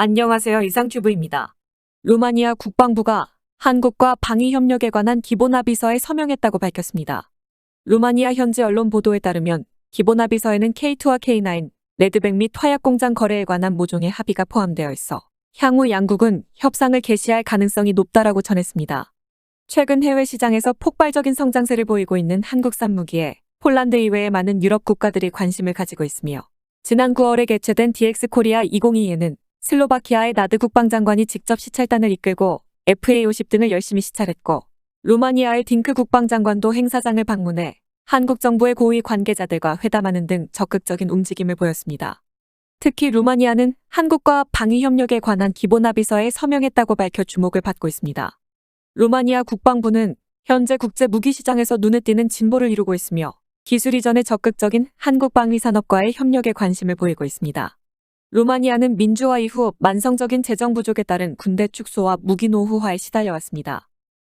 안녕하세요. 이상튜브입니다. 루마니아 국방부가 한국과 방위 협력에 관한 기본합의서에 서명했다고 밝혔습니다. 루마니아 현지 언론 보도에 따르면 기본합의서에는 K2와 K9, 레드백 및 화약공장 거래에 관한 모종의 합의가 포함되어 있어 향후 양국은 협상을 개시할 가능성이 높다라고 전했습니다. 최근 해외 시장에서 폭발적인 성장세를 보이고 있는 한국산 무기에 폴란드 이외의 많은 유럽 국가들이 관심을 가지고 있으며 지난 9월에 개최된 DX 코리아 2022에는 슬로바키아의 나드 국방장관이 직접 시찰단을 이끌고 FA50 등을 열심히 시찰했고 루마니아의 딩크 국방장관도 행사장을 방문해 한국 정부의 고위 관계자들과 회담하는 등 적극적인 움직임을 보였습니다. 특히 루마니아는 한국과 방위 협력에 관한 기본합의서에 서명했다고 밝혀 주목을 받고 있습니다. 루마니아 국방부는 현재 국제 무기 시장에서 눈에 띄는 진보를 이루고 있으며 기술 이전에 적극적인 한국 방위 산업과의 협력에 관심을 보이고 있습니다. 루마니아는 민주화 이후 만성적인 재정 부족에 따른 군대 축소와 무기 노후화에 시달려왔습니다.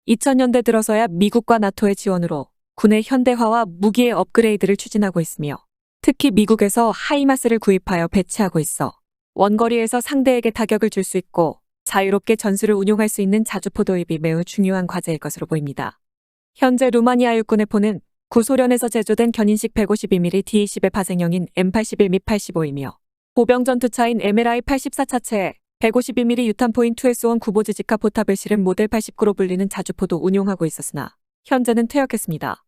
2000년대 들어서야 미국과 나토의 지원으로 군의 현대화와 무기의 업그레이드를 추진하고 있으며 특히 미국에서 하이마스를 구입하여 배치하고 있어 원거리에서 상대에게 타격을 줄 수 있고 자유롭게 전술을 운용할 수 있는 자주포 도입이 매우 중요한 과제일 것으로 보입니다. 현재 루마니아 육군의 포는 구소련에서 제조된 견인식 152mm D20의 파생형인 M81 및 85이며 보병 전투차인 MLI-84 차체에 152mm 유탄포인 2S1 구보즈지카 포탑을 실은 모델 89로 불리는 자주포도 운용하고 있었으나 현재는 퇴역했습니다.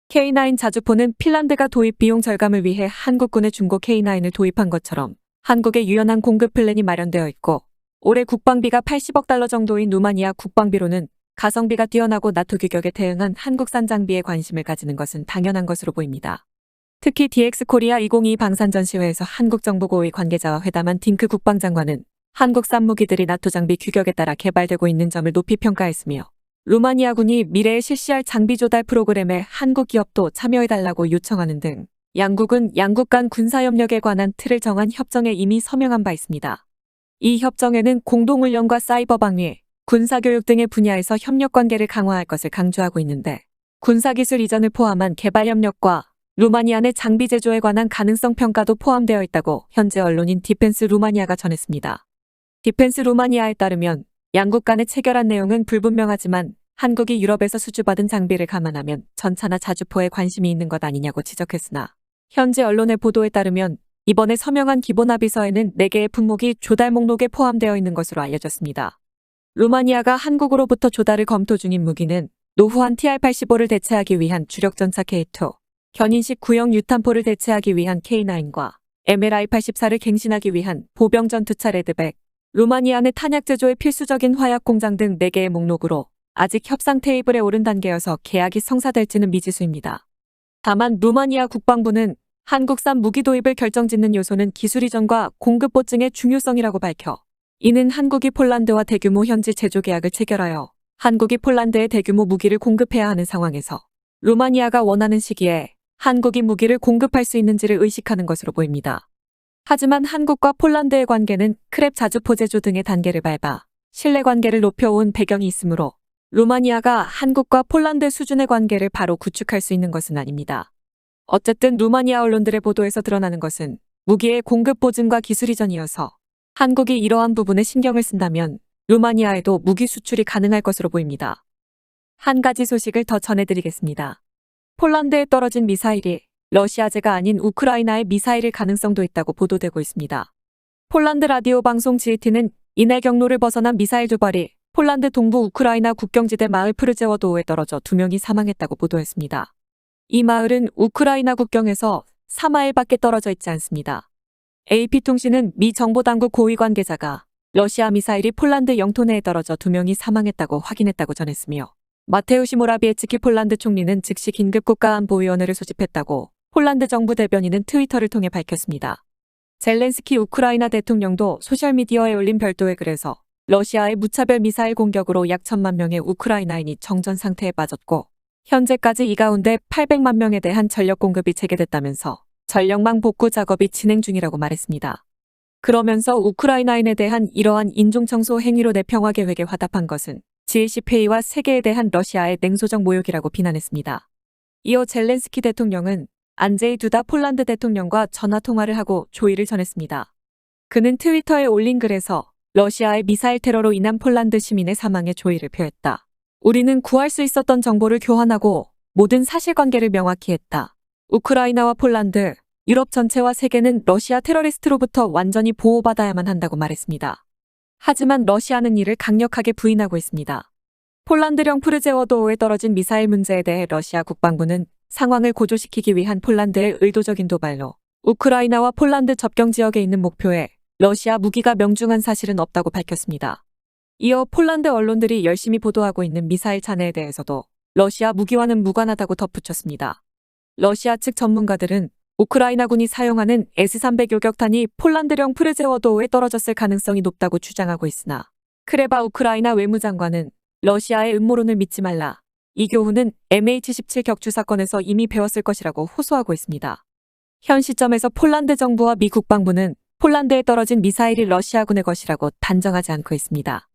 K9 자주포는 핀란드가 도입 비용 절감을 위해 한국군의 중고 K9을 도입한 것처럼 한국의 유연한 공급 플랜이 마련되어 있고 올해 국방비가 80억 달러 정도인 루마니아 국방비로는 가성비가 뛰어나고 나토 규격에 대응한 한국산 장비에 관심을 가지는 것은 당연한 것으로 보입니다. 특히 DX 코리아 2022 방산 전시회에서 한국 정부 고위 관계자와 회담한 딩크 국방장관은 한국산 무기들이 나토 장비 규격에 따라 개발되고 있는 점을 높이 평가했으며 루마니아군이 미래에 실시할 장비 조달 프로그램에 한국 기업도 참여해달라고 요청하는 등 양국은 양국 간 군사협력에 관한 틀을 정한 협정에 이미 서명한 바 있습니다. 이 협정에는 공동훈련과 사이버 방위, 군사교육 등의 분야에서 협력 관계를 강화할 것을 강조하고 있는데 군사기술 이전을 포함한 개발 협력과 루마니아 내 장비 제조에 관한 가능성 평가도 포함되어 있다고 현재 언론인 디펜스 루마니아가 전했습니다. 디펜스 루마니아에 따르면 양국 간의 체결한 내용은 불분명하지만 한국이 유럽에서 수주받은 장비를 감안하면 전차나 자주포에 관심이 있는 것 아니냐고 지적했으나 현재 언론의 보도에 따르면 이번에 서명한 기본합의서에는 4개의 품목이 조달 목록에 포함되어 있는 것으로 알려졌습니다. 루마니아가 한국으로부터 조달을 검토 중인 무기는 노후한 TR-85를 대체하기 위한 주력전차 K2, 견인식 구형 유탄포를 대체하기 위한 K9과 MLI-84를 갱신하기 위한 보병 전투차 레드백, 루마니아 내 탄약 제조에 필수적인 화약 공장 등 4개의 목록으로 아직 협상 테이블에 오른 단계여서 계약이 성사될지는 미지수입니다. 다만 루마니아 국방부는 한국산 무기 도입을 결정짓는 요소는 기술 이전과 공급 보증의 중요성이라고 밝혀 이는 한국이 폴란드와 대규모 현지 제조 계약을 체결하여 한국이 폴란드에 대규모 무기를 공급해야 하는 상황에서 루마니아가 원하는 시기에 한국이 무기를 공급할 수 있는지를 의식하는 것으로 보입니다. 하지만 한국과 폴란드의 관계는 크랩 자주포 제조 등의 단계를 밟아 신뢰관계를 높여온 배경이 있으므로 루마니아가 한국과 폴란드 수준의 관계를 바로 구축할 수 있는 것은 아닙니다. 어쨌든 루마니아 언론들의 보도에서 드러나는 것은 무기의 공급 보증과 기술 이전이어서 한국이 이러한 부분에 신경을 쓴다면 루마니아에도 무기 수출이 가능할 것으로 보입니다. 한 가지 소식을 더 전해드리겠습니다. 폴란드에 떨어진 미사일이 러시아제가 아닌 우크라이나의 미사일일 가능성도 있다고 보도되고 있습니다. 폴란드 라디오 방송 GT는 이날 경로를 벗어난 미사일 2발이 폴란드 동부 우크라이나 국경지대 마을 프르제워도에 떨어져 2명이 사망했다고 보도했습니다. 이 마을은 우크라이나 국경에서 4마일밖에 떨어져 있지 않습니다. AP통신은 미 정보당국 고위 관계자가 러시아 미사일이 폴란드 영토 내에 떨어져 2명이 사망했다고 확인했다고 전했으며 마테우시 모라비에츠키 폴란드 총리는 즉시 긴급국가안보위원회를 소집했다고 폴란드 정부 대변인은 트위터를 통해 밝혔습니다. 젤렌스키 우크라이나 대통령도 소셜미디어에 올린 별도의 글에서 러시아의 무차별 미사일 공격으로 약 1,000만 명의 우크라이나인이 정전 상태에 빠졌고 현재까지 이 가운데 800만 명에 대한 전력 공급이 재개됐다면서 전력망 복구 작업이 진행 중이라고 말했습니다. 그러면서 우크라이나인에 대한 이러한 인종청소 행위로 내 평화 계획에 화답한 것은 GCPOA와 세계에 대한 러시아의 냉소적 모욕이라고 비난했습니다. 이어 젤렌스키 대통령은 안제이 두다 폴란드 대통령과 전화통화를 하고 조의를 전했습니다. 그는 트위터에 올린 글에서 러시아의 미사일 테러로 인한 폴란드 시민의 사망에 조의를 표했다. 우리는 구할 수 있었던 정보를 교환하고 모든 사실관계를 명확히 했다. 우크라이나와 폴란드, 유럽 전체와 세계는 러시아 테러리스트로부터 완전히 보호받아야만 한다고 말했습니다. 하지만 러시아는 이를 강력하게 부인하고 있습니다. 폴란드령 프르제워도호에 떨어진 미사일 문제에 대해 러시아 국방부는 상황을 고조시키기 위한 폴란드의 의도적인 도발로 우크라이나와 폴란드 접경 지역에 있는 목표에 러시아 무기가 명중한 사실은 없다고 밝혔습니다. 이어 폴란드 언론들이 열심히 보도하고 있는 미사일 잔해에 대해서도 러시아 무기와는 무관하다고 덧붙였습니다. 러시아 측 전문가들은 우크라이나군이 사용하는 S-300 요격탄이 폴란드령 프르제워도호에 떨어졌을 가능성이 높다고 주장하고 있으나 크레바 우크라이나 외무장관은 러시아의 음모론을 믿지 말라. 이교훈은 MH17 격추 사건에서 이미 배웠을 것이라고 호소하고 있습니다. 현 시점에서 폴란드 정부와 미 국방부는 폴란드에 떨어진 미사일이 러시아군의 것이라고 단정하지 않고 있습니다.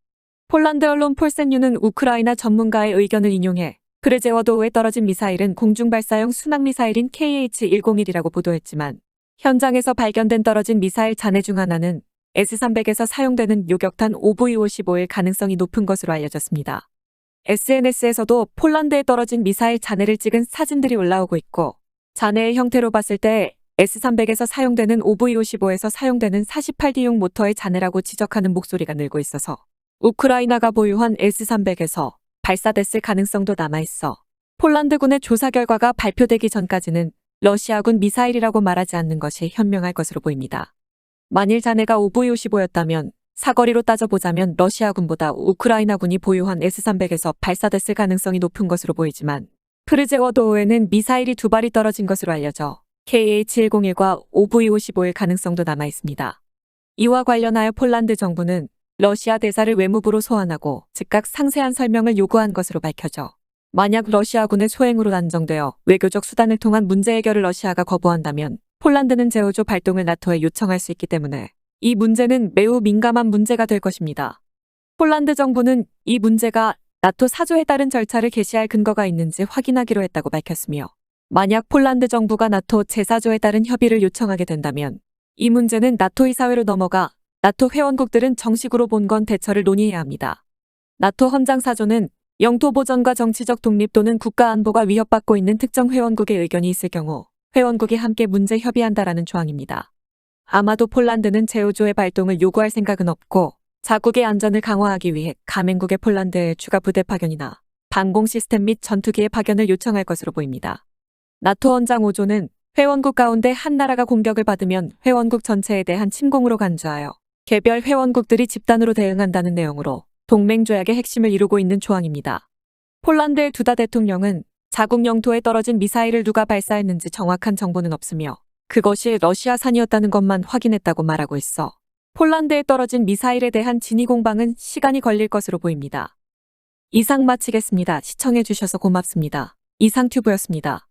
폴란드 언론 폴센뉴는 우크라이나 전문가의 의견을 인용해 프르제워도호에 떨어진 미사일은 공중발사용 순항미사일인 KH-101이라고 보도했지만 현장에서 발견된 떨어진 미사일 잔해 중 하나는 S-300에서 사용되는 요격탄 OV-55일 가능성이 높은 것으로 알려졌습니다. SNS에서도 폴란드에 떨어진 미사일 잔해를 찍은 사진들이 올라오고 있고 잔해의 형태로 봤을 때 S-300에서 사용되는 OV-55에서 사용되는 48D용 모터의 잔해라고 지적하는 목소리가 늘고 있어서 우크라이나가 보유한 S-300에서 발사됐을 가능성도 남아있어 폴란드군의 조사 결과가 발표되기 전까지는 러시아군 미사일이라고 말하지 않는 것이 현명할 것으로 보입니다. 만일 잔해가 OV-55였다면 사거리로 따져보자면 러시아군보다 우크라이나군이 보유한 S-300에서 발사됐을 가능성이 높은 것으로 보이지만 프르제워도호에는 미사일이 2발이 떨어진 것으로 알려져 KH-101과 OV-55일 가능성도 남아있습니다. 이와 관련하여 폴란드 정부는 러시아 대사를 외무부로 소환하고 즉각 상세한 설명을 요구한 것으로 밝혀져 만약 러시아군의 소행으로 단정되어 외교적 수단을 통한 문제 해결을 러시아가 거부한다면 폴란드는 제어조 발동을 나토에 요청할 수 있기 때문에 이 문제는 매우 민감한 문제가 될 것입니다. 폴란드 정부는 이 문제가 나토 사조에 따른 절차를 개시할 근거가 있는지 확인하기로 했다고 밝혔으며 만약 폴란드 정부가 나토 제4조에 따른 협의를 요청하게 된다면 이 문제는 나토 이사회로 넘어가 나토 회원국들은 정식으로 본건 대처를 논의해야 합니다. 나토 헌장사조는 영토 보전과 정치적 독립 또는 국가 안보가 위협받고 있는 특정 회원국의 의견이 있을 경우 회원국이 함께 문제 협의한다라는 조항입니다. 아마도 폴란드는 제5조의 발동을 요구할 생각은 없고 자국의 안전을 강화하기 위해 가맹국의 폴란드에 추가 부대 파견이나 방공 시스템 및 전투기의 파견을 요청할 것으로 보입니다. 나토 헌장 5조는 회원국 가운데 한 나라가 공격을 받으면 회원국 전체에 대한 침공으로 간주하여 개별 회원국들이 집단으로 대응한다는 내용으로 동맹 조약의 핵심을 이루고 있는 조항입니다. 폴란드의 두다 대통령은 자국 영토에 떨어진 미사일을 누가 발사했는지 정확한 정보는 없으며 그것이 러시아산이었다는 것만 확인했다고 말하고 있어 폴란드에 떨어진 미사일에 대한 진위 공방은 시간이 걸릴 것으로 보입니다. 이상 마치겠습니다. 시청해주셔서 고맙습니다. 이상튜브였습니다.